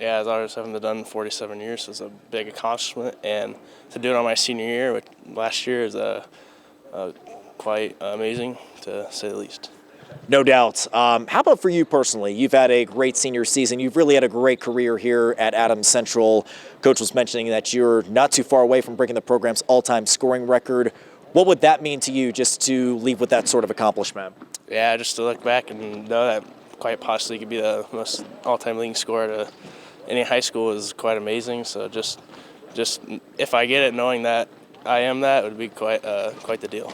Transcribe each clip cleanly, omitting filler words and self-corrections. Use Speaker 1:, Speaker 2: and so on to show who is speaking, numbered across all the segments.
Speaker 1: Yeah, as ours haven't done 47 years, so it's a big accomplishment, and to do it on my senior year, which last year is quite amazing to say the least.
Speaker 2: No doubt. How about for you personally? You've had a great senior season. You've really had a great career here at Adams Central. Coach was mentioning that you're not too far away from breaking the program's all-time scoring record. What would that mean to you just to leave with that sort of accomplishment?
Speaker 1: Yeah, just to look back and know that quite possibly could be the most all-time leading scorer to any high school is quite amazing. So just if I get it, knowing that I am that would be quite the deal.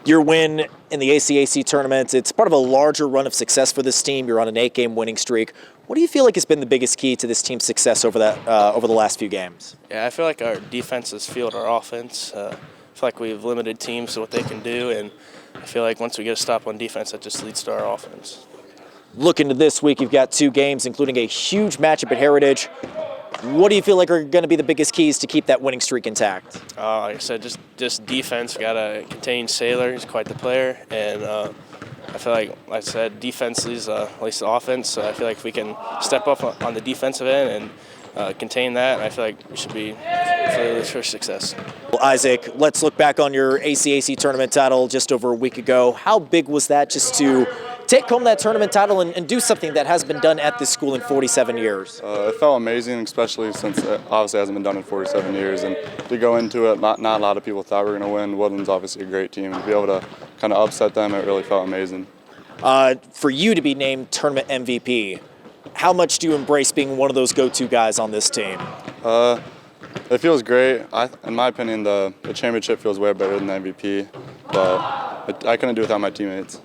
Speaker 2: Your win in the ACAC tournament, it's part of a larger run of success for this team. You're on an 8-game winning streak. What do you feel like has been the biggest key to this team's success over the last few games?
Speaker 1: Yeah, I feel like our defense has fueled our offense. I feel like we've limited teams to what they can do, and I feel like once we get a stop on defense, that just leads to our offense.
Speaker 2: Looking to this week, you've got 2 games, including a huge matchup at Heritage. What do you feel like are going to be the biggest keys to keep that winning streak intact?
Speaker 1: Like I said, just defense. We got to contain Saylor. He's quite the player. And I feel like I said, defense leads at least the offense. So I feel like if we can step up on the defensive end and contain that, I feel like we should be for success.
Speaker 2: Well, Isaac, let's look back on your ACAC tournament title just over a week ago. How big was that just to take home that tournament title and do something that has been done at this school in 47 years?
Speaker 3: It felt amazing, especially since it obviously hasn't been done in 47 years. And to go into it, not a lot of people thought we were going to win. Woodland's obviously a great team. And to be able to kind of upset them, it really felt amazing.
Speaker 2: For you to be named tournament MVP, how much do you embrace being one of those go-to guys on this team?
Speaker 3: It feels great. In my opinion, the championship feels way better than the MVP, but I couldn't do it without my teammates.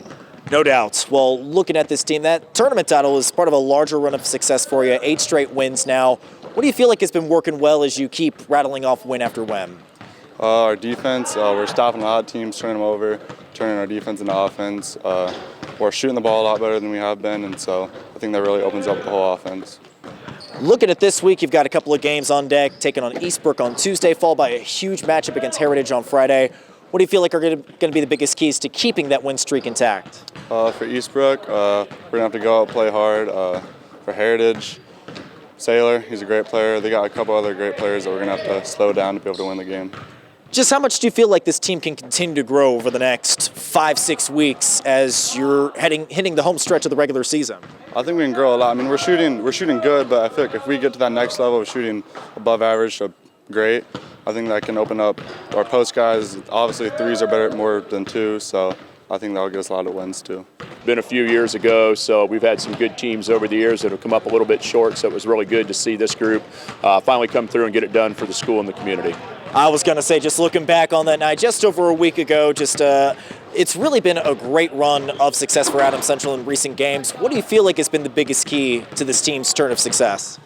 Speaker 2: No doubt. Well, looking at this team, that tournament title is part of a larger run of success for you. 8 straight wins now. What do you feel like has been working well as you keep rattling off win after win?
Speaker 3: Our defense, we're stopping a lot of teams, turning them over, turning our defense into offense. We're shooting the ball a lot better than we have been, and so I think that really opens up the whole offense.
Speaker 2: Looking at this week, you've got a couple of games on deck, taking on Eastbrook on Tuesday, followed by a huge matchup against Heritage on Friday. What do you feel like are going to be the biggest keys to keeping that win streak intact?
Speaker 3: For Eastbrook, we're going to have to go out and play hard. For Heritage, Saylor, he's a great player. They got a couple other great players that we're going to have to slow down to be able to win the game.
Speaker 2: Just how much do you feel like this team can continue to grow over the next 5-6 weeks as you're hitting the home stretch of the regular season?
Speaker 3: I think we can grow a lot. I mean, we're shooting good, but I feel like if we get to that next level of shooting above average to great, I think that can open up our post guys. Obviously, 3s are better more than 2, so I think that'll get us a lot of wins too.
Speaker 4: Been a few years ago, so we've had some good teams over the years that have come up a little bit short, so it was really good to see this group finally come through and get it done for the school and the community.
Speaker 2: I was going to say, just looking back on that night just over a week ago, it's really been a great run of success for Adams Central in recent games. What do you feel like has been the biggest key to this team's turn of success?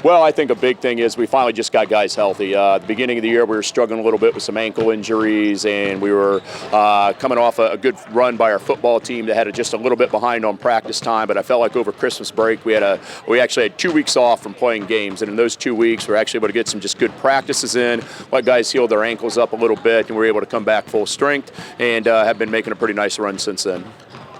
Speaker 4: Well, I think a big thing is we finally just got guys healthy. At the beginning of the year, we were struggling a little bit with some ankle injuries, and we were coming off a good run by our football team that had just a little bit behind on practice time. But I felt like over Christmas break, we actually had 2 weeks off from playing games, and in those 2 weeks, we were actually able to get some just good practices in, let guys heal their ankles up a little bit, and we were able to come back full strength, and have been making a pretty nice run since then.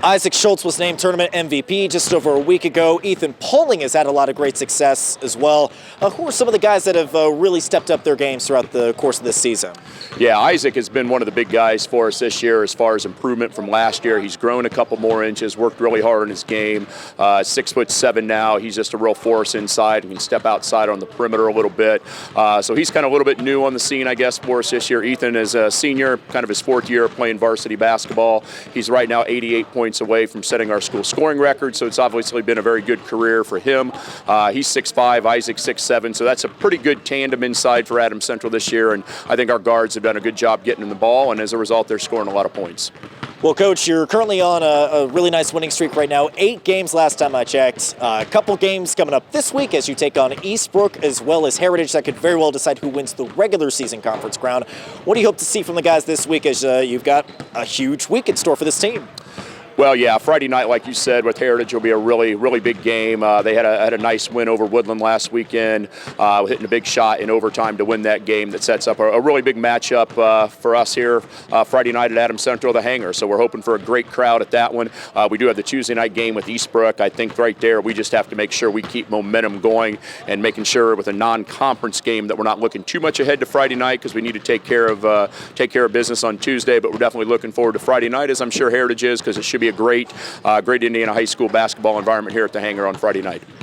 Speaker 2: Isaac Schultz was named tournament MVP just over a week ago. Ethan Poling has had a lot of great success as well. Who are some of the guys that have really stepped up their games throughout the course of this season?
Speaker 4: Yeah, Isaac has been one of the big guys for us this year as far as improvement from last year. He's grown a couple more inches, worked really hard on his game. 6'7" now. He's just a real force inside and can step outside on the perimeter a little bit. So he's kind of a little bit new on the scene, I guess, for us this year. Ethan is a senior, kind of his 4th year playing varsity basketball. He's right now 88 points away from setting our school scoring record, so it's obviously been a very good career for him. He's 6'5", Isaac's 6'7", so that's a pretty good tandem inside for Adams Central this year, and I think our guards have done a good job getting in the ball, and as a result, they're scoring a lot of points.
Speaker 2: Well, Coach, you're currently on a really nice winning streak right now. 8 games last time I checked. A couple games coming up this week as you take on Eastbrook as well as Heritage. That could very well decide who wins the regular season conference crown. What do you hope to see from the guys this week as you've got a huge week in store for this team?
Speaker 4: Well, yeah, Friday night, like you said, with Heritage will be a really, really big game. They had a nice win over Woodland last weekend, hitting a big shot in overtime to win that game. That sets up a really big matchup for us here Friday night at Adams Central, the Hangar. So we're hoping for a great crowd at that one. We do have the Tuesday night game with Eastbrook. I think right there we just have to make sure we keep momentum going and making sure with a non-conference game that we're not looking too much ahead to Friday night, because we need to take care of business on Tuesday. But we're definitely looking forward to Friday night, as I'm sure Heritage is, because it should be a great Indiana high school basketball environment here at the Hangar on Friday night.